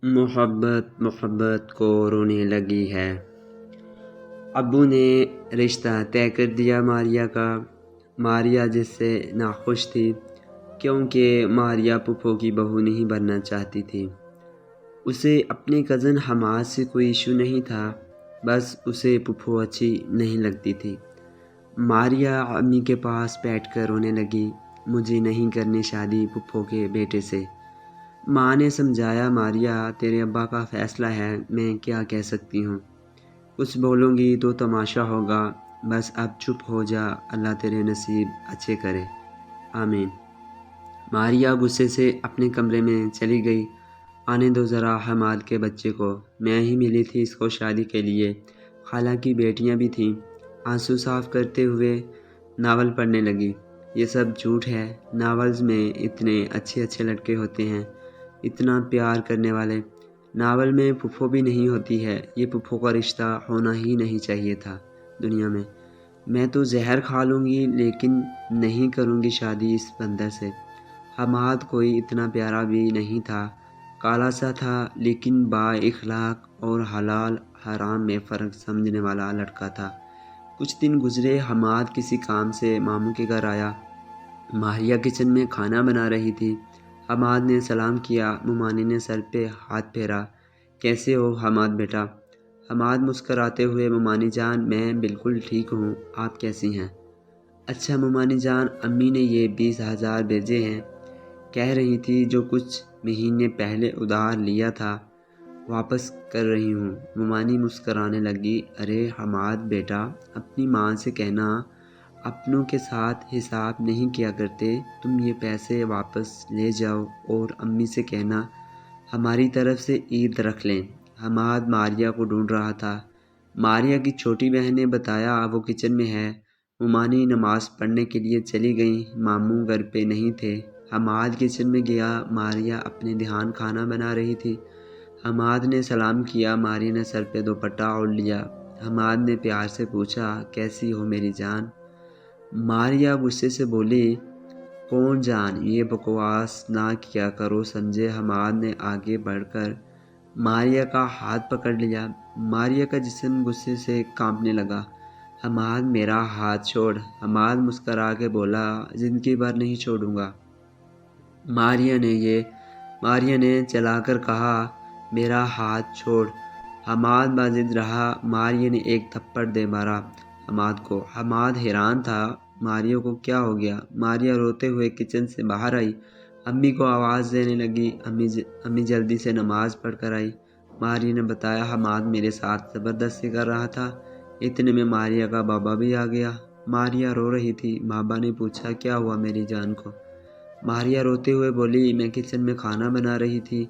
محبت محبت کو رونے لگی ہے۔ ابو نے رشتہ طے کر دیا ماریا کا۔ ماریا جس سے ناخوش تھی کیونکہ ماریا پھپھو کی بہو نہیں بننا چاہتی تھی۔ اسے اپنے کزن حماد سے کوئی ایشو نہیں تھا، بس اسے پھپھو اچھی نہیں لگتی تھی۔ ماریا امی کے پاس بیٹھ کر رونے لگی، مجھے نہیں کرنی شادی پھپھو کے بیٹے سے۔ ماں نے سمجھایا، ماریا تیرے ابا کا فیصلہ ہے، میں کیا کہہ سکتی ہوں، کچھ بولوں گی تو تماشا ہوگا، بس اب چپ ہو جا، اللہ تیرے نصیب اچھے کرے، آمین۔ ماریا غصے سے اپنے کمرے میں چلی گئی۔ آنے دو ذرا حماد کے بچے کو، میں ہی ملی تھی اس کو شادی کے لیے، خالہ کی بیٹیاں بھی تھیں۔ آنسو صاف کرتے ہوئے ناول پڑھنے لگی۔ یہ سب جھوٹ ہے، ناولز میں اتنے اچھے اچھے لڑکے ہوتے ہیں، اتنا پیار کرنے والے۔ ناول میں پھپھو بھی نہیں ہوتی ہے، یہ پھپھو کا رشتہ ہونا ہی نہیں چاہیے تھا دنیا میں۔ میں تو زہر کھا لوں گی لیکن نہیں کروں گی شادی اس بندر سے۔ حماد کوئی اتنا پیارا بھی نہیں تھا، کالا سا تھا لیکن با اخلاق اور حلال حرام میں فرق سمجھنے والا لڑکا تھا۔ کچھ دن گزرے، حماد کسی کام سے ماموں کے گھر آیا۔ ماریا کچن میں کھانا بنا رہی تھی۔ حماد نے سلام کیا، ممانی نے سر پہ ہاتھ پھیرا، کیسے ہو حماد بیٹا؟ حماد مسکراتے ہوئے، ممانی جان میں بالکل ٹھیک ہوں، آپ کیسی ہیں؟ اچھا ممانی جان، امی نے یہ 20,000 بھیجے ہیں، کہہ رہی تھی جو کچھ مہینے پہلے ادھار لیا تھا واپس کر رہی ہوں۔ ممانی مسکرانے لگی، ارے حماد بیٹا، اپنی ماں سے کہنا اپنوں کے ساتھ حساب نہیں کیا کرتے، تم یہ پیسے واپس لے جاؤ اور امی سے کہنا ہماری طرف سے عید رکھ لیں۔ حماد ماریا کو ڈھونڈ رہا تھا۔ ماریا کی چھوٹی بہن نے بتایا وہ کچن میں ہے۔ ممانی نماز پڑھنے کے لیے چلی گئیں، ماموں گھر پہ نہیں تھے۔ حماد کچن میں گیا، ماریا اپنے دھیان کھانا بنا رہی تھی۔ حماد نے سلام کیا، ماریا نے سر پہ دوپٹہ اوڑھ لیا۔ حماد نے پیار سے پوچھا، کیسی ہو میری جان؟ ماریا غصے سے بولی، کون جان، یہ بکواس نہ کیا کرو سمجھے۔ حماد نے آگے بڑھ کر ماریا کا ہاتھ پکڑ لیا۔ ماریا کا جسم غصے سے کانپنے لگا۔ حماد میرا ہاتھ چھوڑ۔ حماد مسکرا کے بولا، زندگی بھر نہیں چھوڑوں گا۔ ماریا نے چلا کر کہا، میرا ہاتھ چھوڑ۔ حماد باضد رہا۔ ماریا نے ایک تھپڑ دے مارا حماد کو۔ حماد حیران تھا، ماریا کو کیا ہو گیا؟ ماریا روتے ہوئے کچن سے باہر آئی، امی کو آواز دینے لگی۔ امی جلدی سے نماز پڑھ کر آئی۔ ماریا نے بتایا، حماد میرے ساتھ زبردستی کر رہا تھا۔ اتنے میں ماریا کا بابا بھی آ گیا۔ ماریا رو رہی تھی۔ بابا نے پوچھا، کیا ہوا میری جان کو؟ ماریا روتے ہوئے بولی، میں کچن میں کھانا بنا رہی تھی،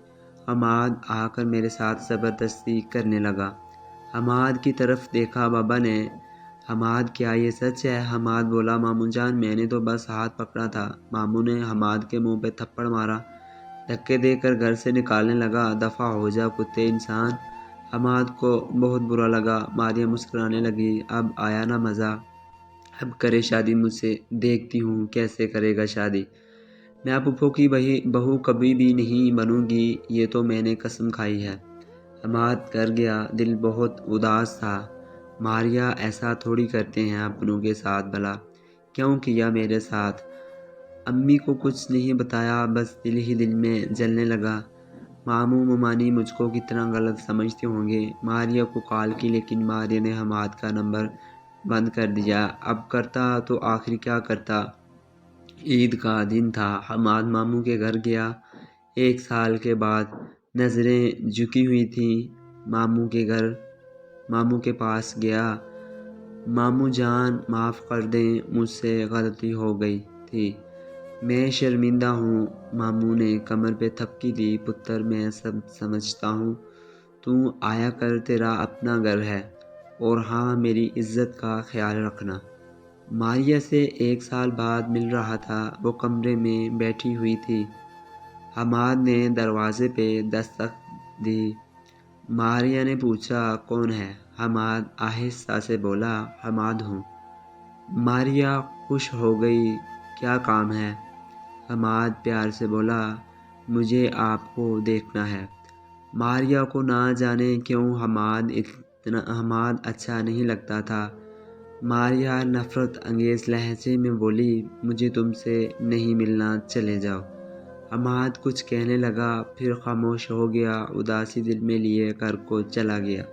حماد آ کر میرے ساتھ زبردستی کرنے لگا۔ حماد کی طرف دیکھا بابا نے، حماد کیا یہ سچ ہے؟ حماد بولا، ماموں جان میں نے تو بس ہاتھ پکڑا تھا۔ ماموں نے حماد کے منہ پہ تھپڑ مارا، دھکے دے کر گھر سے نکالنے لگا، دفع ہو جا کتے انسان۔ حماد کو بہت برا لگا۔ ماریا مسکرانے لگی، اب آیا نا مزہ، اب کرے شادی مجھ سے، دیکھتی ہوں کیسے کرے گا شادی۔ میں پھپھو کی بہو کبھی بھی نہیں بنوں گی، یہ تو میں نے قسم کھائی ہے۔ حماد گھر گیا، دل بہت اداس تھا۔ ماریا ایسا تھوڑی کرتے ہیں اپنوں کے ساتھ، بھلا کیوں کیا میرے ساتھ؟ امی کو کچھ نہیں بتایا، بس دل ہی دل میں جلنے لگا۔ ماموں ممانی مجھ کو کتنا غلط سمجھتے ہوں گے۔ ماریا کو کال کی لیکن ماریا نے حماد کا نمبر بند کر دیا۔ اب کرتا تو آخر کیا کرتا؟ عید کا دن تھا، حماد ماموں کے گھر گیا۔ 1 سال کے بعد نظریں جھکی ہوئی تھیں ماموں کے پاس گیا، ماموں جان معاف کر دیں، مجھ سے غلطی ہو گئی تھی، میں شرمندہ ہوں۔ ماموں نے کمر پہ تھپکی دی، پتر میں سب سمجھتا ہوں، تو آیا کر، تیرا اپنا گھر ہے، اور ہاں میری عزت کا خیال رکھنا۔ ماریا سے 1 سال بعد مل رہا تھا، وہ کمرے میں بیٹھی ہوئی تھی۔ حماد نے دروازے پہ دستک دی۔ ماریا نے پوچھا، کون ہے؟ حماد آہستہ سے بولا، حماد ہوں۔ ماریا خوش ہو گئی، کیا کام ہے؟ حماد پیار سے بولا، مجھے آپ کو دیکھنا ہے۔ ماریا کو نہ جانے کیوں حماد اچھا نہیں لگتا تھا۔ ماریا نفرت انگیز لہجے میں بولی، مجھے تم سے نہیں ملنا، چلے جاؤ۔ حماد کچھ کہنے لگا، پھر خاموش ہو گیا، اداسی دل میں لیے گھر کو چلا گیا۔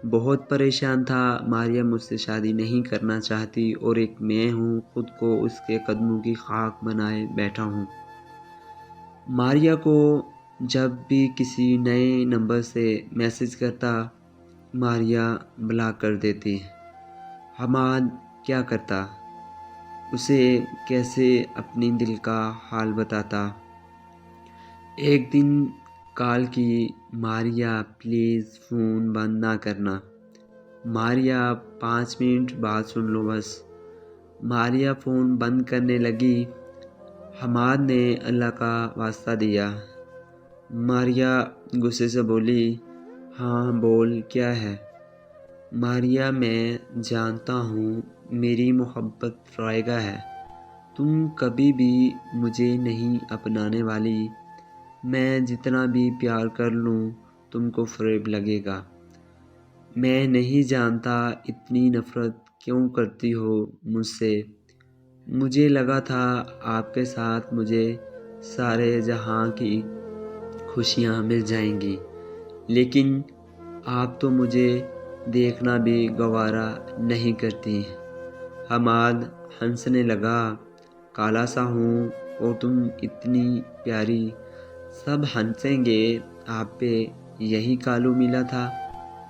بہت پریشان تھا۔ ماریا مجھ سے شادی نہیں کرنا چاہتی اور ایک میں ہوں خود کو اس کے قدموں کی خاک بنائے بیٹھا ہوں۔ ماریا کو جب بھی کسی نئے نمبر سے میسج کرتا، ماریا بلاک کر دیتی۔ حماد کیا کرتا؟ اسے کیسے اپنی دل کا حال بتاتا؟ ایک دن کال کی، ماریا پلیز فون بند نہ کرنا۔ ماریا 5 منٹ بعد سن لو بس۔ ماریا فون بند کرنے لگی۔ حماد نے اللہ کا واسطہ دیا۔ ماریا غصے سے بولی، ہاں بول، کیا ہے؟ ماریا میں جانتا ہوں میری محبت رائگہ ہے، تم کبھی بھی مجھے نہیں اپنانے والی۔ میں جتنا بھی پیار کر لوں تم کو فریب لگے گا۔ میں نہیں جانتا اتنی نفرت کیوں کرتی ہو مجھ سے۔ مجھے لگا تھا آپ کے ساتھ مجھے سارے جہاں کی خوشیاں مل جائیں گی، لیکن آپ تو مجھے دیکھنا بھی گوارا نہیں کرتی۔ حماد ہنسنے لگا، کالا سا ہوں اور تم اتنی پیاری، سب ہنسیں گے آپ پہ، یہی کالو ملا تھا۔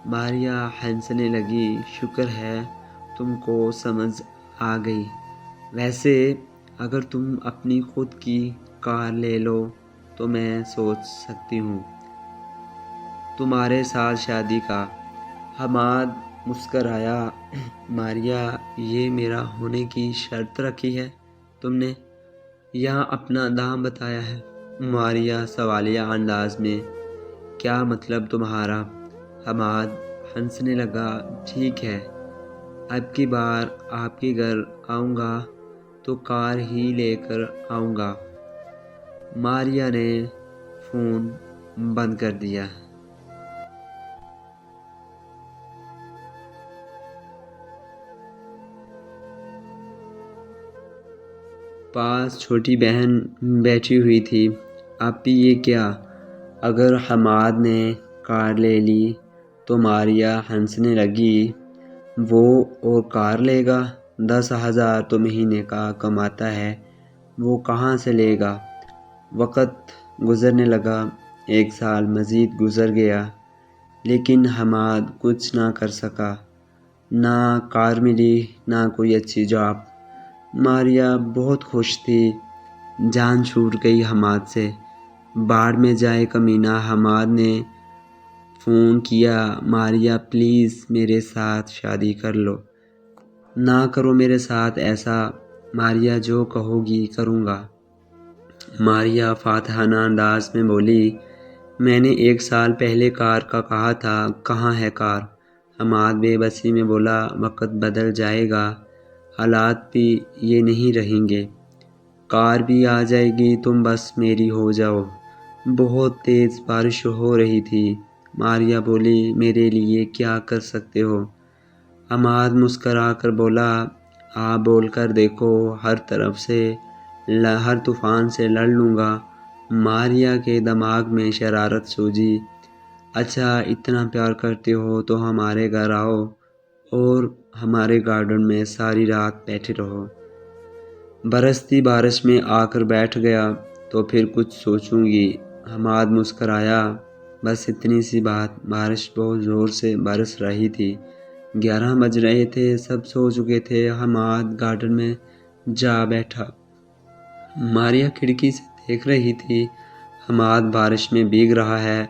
ماریا ہنسنے لگی، شکر ہے تم کو سمجھ آ گئی۔ ویسے اگر تم اپنی خود کی کار لے لو تو میں سوچ سکتی ہوں تمہارے ساتھ شادی کا۔ حماد مسکرایا، ماریا یہ میرا ہونے کی شرط رکھی ہے تم نے یا اپنا دام بتایا ہے؟ ماریا سوالیہ انداز میں، کیا مطلب تمہارا؟ حماد ہنسنے لگا، ٹھیک ہے، اب کی بار آپ کے گھر آؤں گا تو کار ہی لے کر آؤں گا۔ ماریا نے فون بند کر دیا۔ پاس چھوٹی بہن بیٹھی ہوئی تھی۔ آپی یہ کیا؟ اگر حماد نے کار لے لی تو ماریا ہنسنے لگی، وہ اور کار لے گا؟ 10,000 تو مہینے کا کماتا ہے، وہ کہاں سے لے گا؟ وقت گزرنے لگا، 1 سال مزید گزر گیا، لیکن حماد کچھ نہ کر سکا۔ نہ کار ملی، نہ کوئی اچھی جاب۔ ماریا بہت خوش تھی، جان چھوٹ گئی حماد سے۔ باڑ میں جائے کمینہ، حماد نے فون کیا، ماریا پلیز میرے ساتھ شادی کر لو۔ نہ کرو میرے ساتھ ایسا، ماریا جو کہو گی کروں گا۔ ماریا فاتحانہ انداز میں بولی، میں نے 1 سال پہلے کار کا کہا تھا، کہاں ہے کار؟ حماد بے بسی میں بولا، وقت بدل جائے گا، حالات بھی یہ نہیں رہیں گے، کار بھی آ جائے گی، تم بس میری ہو جاؤ۔ بہت تیز بارش ہو رہی تھی۔ ماریا بولی، میرے لیے کیا کر سکتے ہو؟ حماد مسکرا کر بولا، آپ بول کر دیکھو، ہر طرف سے ہر طوفان سے لڑ لوں گا۔ ماریا کے دماغ میں شرارت سوجی، اچھا اتنا پیار کرتے ہو تو ہمارے گھر آؤ اور ہمارے گارڈن میں ساری رات بیٹھے رہو۔ برستی بارش میں آ کر بیٹھ گیا تو پھر کچھ سوچوں گی۔ حماد مسکرایا، بس اتنی سی بات۔ بارش بہت زور سے برس رہی تھی، 11 بج رہے تھے، سب سو چکے تھے۔ حماد گارڈن میں جا بیٹھا۔ ماریا کھڑکی سے دیکھ رہی تھی، حماد بارش میں بھیگ رہا ہے۔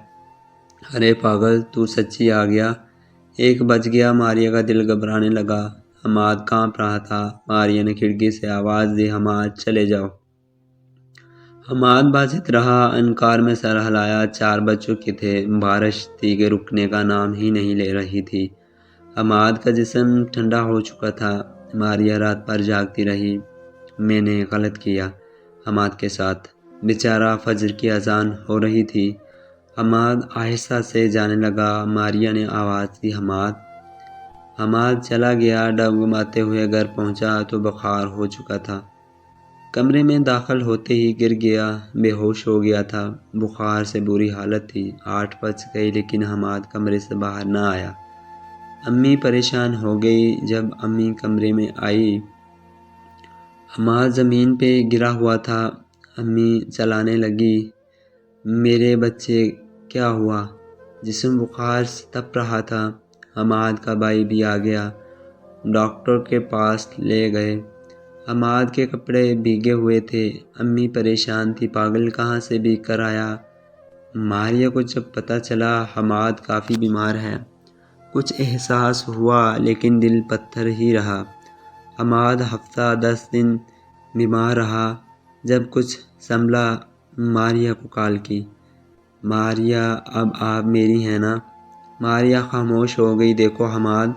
ارے پاگل، تو سچی آ گیا؟ 1 بج گیا۔ ماریا کا دل گھبرانے لگا، حماد کانپ رہا تھا۔ ماریا نے کھڑکی سے آواز دی، حماد چلے جاؤ۔ حماد باجت رہا، انکار میں سر ہلایا۔ 4 بج چکے تھے، بارش تھی کہ رکنے کا نام ہی نہیں لے رہی تھی۔ حماد کا جسم ٹھنڈا ہو چکا تھا۔ ماریا رات بھر جاگتی رہی۔ میں نے غلط کیا حماد کے ساتھ، بیچارہ، فجر کی اذان ہو رہی تھی۔ حماد آہستہ سے جانے لگا۔ ماریہ نے آواز دی، حماد۔ حماد چلا گیا۔ ڈگمگاتے ہوئے گھر پہنچا تو بخار ہو چکا تھا۔ کمرے میں داخل ہوتے ہی گر گیا، بے ہوش ہو گیا تھا۔ بخار سے بری حالت تھی۔ 8 بج گئے لیکن حماد کمرے سے باہر نہ آیا۔ امی پریشان ہو گئی۔ جب امی کمرے میں آئی، حماد زمین پہ گرا ہوا تھا۔ امی چلانے لگی، میرے بچے کیا ہوا؟ جسم بخار سے تپ رہا تھا۔ حماد کا بھائی بھی آ گیا۔ ڈاکٹر کے پاس لے گئے۔ حماد کے کپڑے بھیگے ہوئے تھے۔ امی پریشان تھی، پاگل کہاں سے بھیگ کر آیا؟ ماریہ کو جب پتہ چلا حماد کافی بیمار ہے، کچھ احساس ہوا لیکن دل پتھر ہی رہا۔ حماد ہفتہ 10 دن بیمار رہا۔ جب کچھ سنبھلا، ماریہ کو کال کی، ماریہ اب آپ میری ہیں نا؟ ماریہ خاموش ہو گئی۔ دیکھو حماد،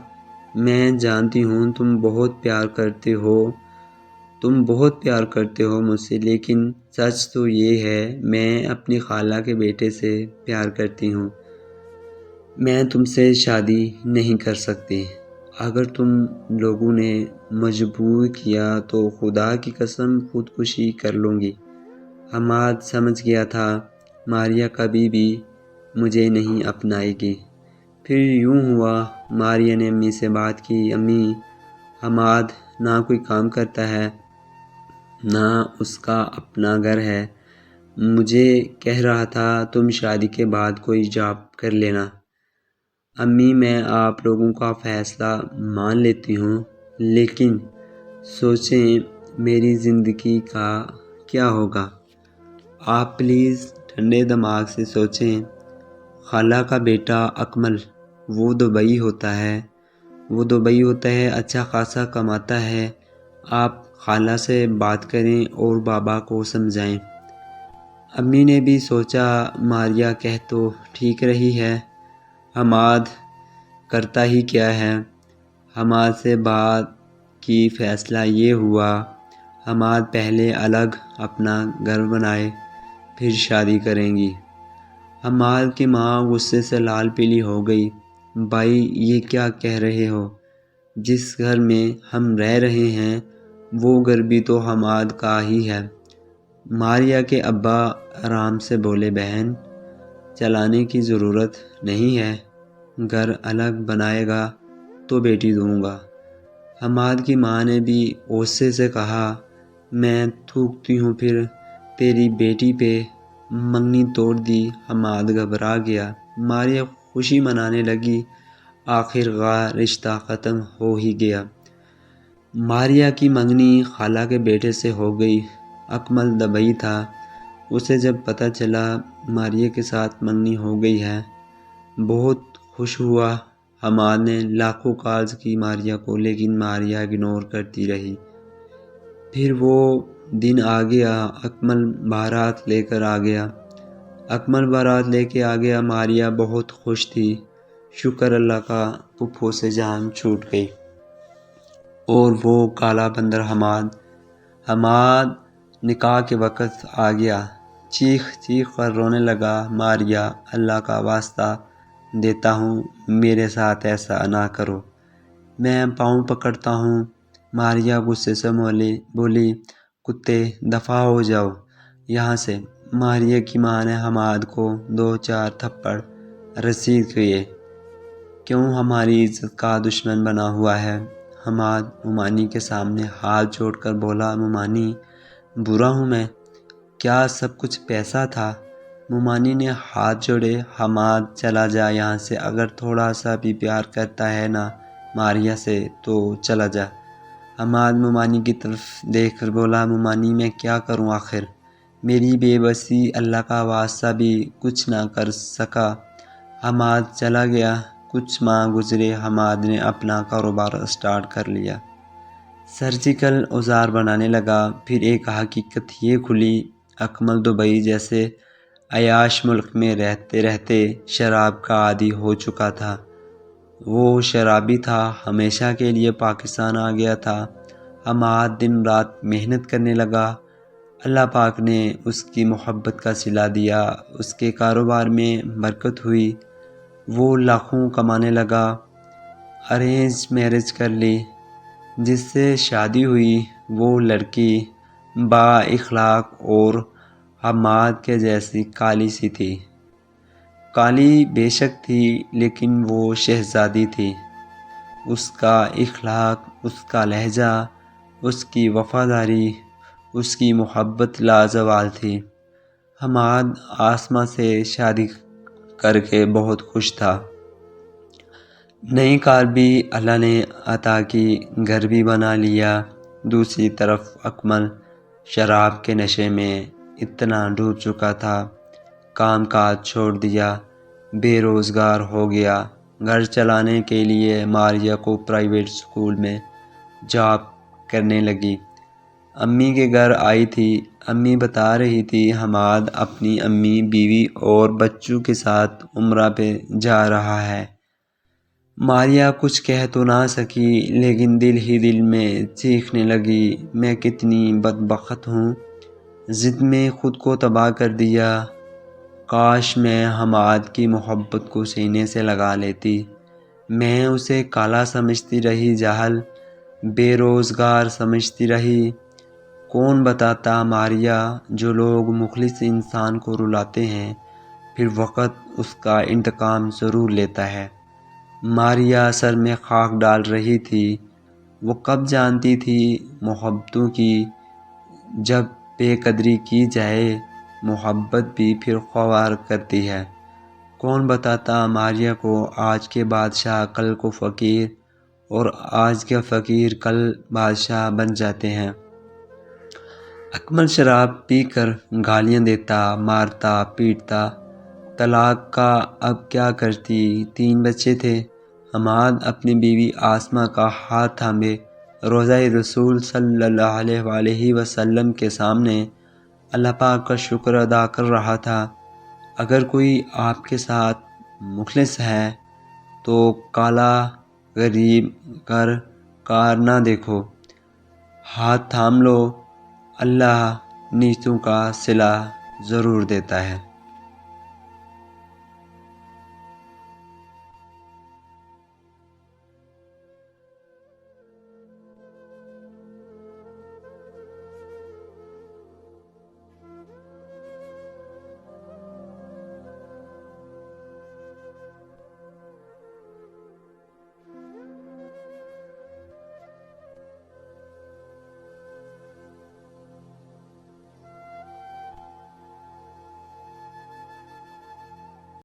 میں جانتی ہوں تم بہت پیار کرتے ہو مجھ سے، لیکن سچ تو یہ ہے میں اپنی خالہ کے بیٹے سے پیار کرتی ہوں۔ میں تم سے شادی نہیں کر سکتی۔ اگر تم لوگوں نے مجبور کیا تو خدا کی قسم خودکشی کر لوں گی۔ حماد سمجھ گیا تھا ماریہ کبھی بھی مجھے نہیں اپنائے گی۔ پھر یوں ہوا، ماریہ نے امی سے بات کی، امی، حماد نہ کوئی کام کرتا ہے، نہ اس کا اپنا گھر ہے۔ مجھے کہہ رہا تھا تم شادی کے بعد کوئی جاب کر لینا۔ امی، میں آپ لوگوں کا فیصلہ مان لیتی ہوں، لیکن سوچیں میری زندگی کا کیا ہوگا؟ آپ پلیز ٹھنڈے دماغ سے سوچیں۔ خالہ کا بیٹا اکمل، وہ دبئی ہوتا ہے، اچھا خاصا کماتا ہے۔ آپ خالہ سے بات کریں اور بابا کو سمجھائیں۔ امی نے بھی سوچا، ماریہ کہہ تو ٹھیک رہی ہے، حماد کرتا ہی کیا ہے؟ حماد سے بات کی، فیصلہ یہ ہوا حماد پہلے الگ اپنا گھر بنائے پھر شادی کریں گی۔ حماد کی ماں غصے سے لال پیلی ہو گئی۔ بھائی یہ کیا کہہ رہے ہو؟ جس گھر میں ہم رہ رہے ہیں وہ گھر بھی تو حماد کا ہی ہے۔ ماریہ کے ابا آرام سے بولے، بہن چلانے کی ضرورت نہیں ہے، گھر الگ بنائے گا تو بیٹی دوں گا۔ حماد کی ماں نے بھی غصے سے کہا، میں تھوکتی ہوں پھر تیری بیٹی پہ۔ منگنی توڑ دی۔ حماد گھبرا گیا۔ ماریہ خوشی منانے لگی، آخرکار رشتہ ختم ہو ہی گیا۔ ماریہ کی منگنی خالہ کے بیٹے سے ہو گئی۔ اکمل دبئی تھا۔ اسے جب پتہ چلا ماریہ کے ساتھ منگنی ہو گئی ہے، بہت خوش ہوا۔ حماد نے لاکھوں کالز کی ماریہ کو، لیکن ماریہ اگنور کرتی رہی۔ پھر وہ دن آ گیا، اکمل بارات لے کے آ گیا۔ ماریہ بہت خوش تھی، شکر اللہ کا پھوپھو سے جان چھوٹ گئی۔ اور وہ کالا بندر حماد نکاح کے وقت آ گیا۔ چیخ کر رونے لگا، ماریہ اللہ کا واسطہ دیتا ہوں میرے ساتھ ایسا نہ کرو، میں پاؤں پکڑتا ہوں۔ ماریہ غصے سے بولی، کتے دفع ہو جاؤ یہاں سے۔ ماریہ کی ماں نے حماد کو 2-4 تھپڑ رسید کیے۔ کیوں ہماری عزت کا دشمن بنا ہوا ہے؟ حماد مومانی کے سامنے ہاتھ جوڑ کر بولا، مومانی برا ہوں میں؟ کیا سب کچھ پیسہ تھا؟ مومانی نے ہاتھ جوڑے، حماد چلا جا یہاں سے، اگر تھوڑا سا بھی پیار کرتا ہے نا ماریہ سے تو چلا جا۔ حماد مومانی کی طرف دیکھ کر بولا، مومانی میں کیا کروں آخر؟ میری بے بسی اللہ کا واسطہ بھی کچھ نہ کر سکا۔ حماد چلا گیا۔ کچھ ماہ گزرے، حماد نے اپنا کاروبار سٹارٹ کر لیا، سرجیکل اوزار بنانے لگا۔ پھر ایک حقیقت یہ کھلی، اکمل دبئی جیسے عیاش ملک میں رہتے رہتے شراب کا عادی ہو چکا تھا۔ وہ شرابی تھا، ہمیشہ کے لیے پاکستان آ گیا تھا۔ حماد دن رات محنت کرنے لگا، اللہ پاک نے اس کی محبت کا صلہ دیا، اس کے کاروبار میں برکت ہوئی، وہ لاکھوں کمانے لگا، ارینج میرج کر لی، جس سے شادی ہوئی وہ لڑکی با اخلاق اور حماد کے جیسی کالی سی تھی۔ کالی بے شک تھی لیکن وہ شہزادی تھی۔ اس کا اخلاق، اس کا لہجہ، اس کی وفاداری، اس کی محبت لازوال تھی۔ حماد آسمہ سے شادی کر کے بہت خوش تھا۔ نئی کار بھی اللہ نے عطا کی، گھر بھی بنا لیا۔ دوسری طرف اکمل شراب کے نشے میں اتنا ڈوب چکا تھا، کام کاج چھوڑ دیا، بے روزگار ہو گیا۔ گھر چلانے کے لیے ماریہ کو پرائیویٹ اسکول میں جاب کرنے لگی۔ امی کے گھر آئی تھی۔ امی بتا رہی تھی حماد اپنی امی، بیوی اور بچوں کے ساتھ عمرہ پہ جا رہا ہے۔ ماریہ کچھ کہہ تو نہ سکی لیکن دل ہی دل میں چیخنے لگی، میں کتنی بدبخت ہوں، ضد میں خود کو تباہ کر دیا، کاش میں حماد کی محبت کو سینے سے لگا لیتی۔ میں اسے کالا سمجھتی رہی، جاہل، بے روزگار سمجھتی رہی۔ کون بتاتا ماریہ، جو لوگ مخلص انسان کو رلاتے ہیں پھر وقت اس کا انتقام ضرور لیتا ہے۔ ماریہ سر میں خاک ڈال رہی تھی۔ وہ کب جانتی تھی محبتوں کی جب بے قدری کی جائے محبت بھی پھر خوار کرتی ہے۔ کون بتاتا ماریہ کو آج کے بادشاہ کل کو فقیر اور آج کے فقیر کل بادشاہ بن جاتے ہیں۔ اکمل شراب پی کر گالیاں دیتا، مارتا، پیٹتا، طلاق کا اب کیا کرتی، 3 بچے تھے۔ حماد اپنی بیوی آسمہ کا ہاتھ تھامے روضہ رسول صلی اللہ علیہ وآلہ وسلم کے سامنے اللہ پاک کا شکر ادا کر رہا تھا۔ اگر کوئی آپ کے ساتھ مخلص ہے تو کالا غریب کر کار نہ دیکھو، ہاتھ تھام لو، اللہ نیتوں کا صلہ ضرور دیتا ہے۔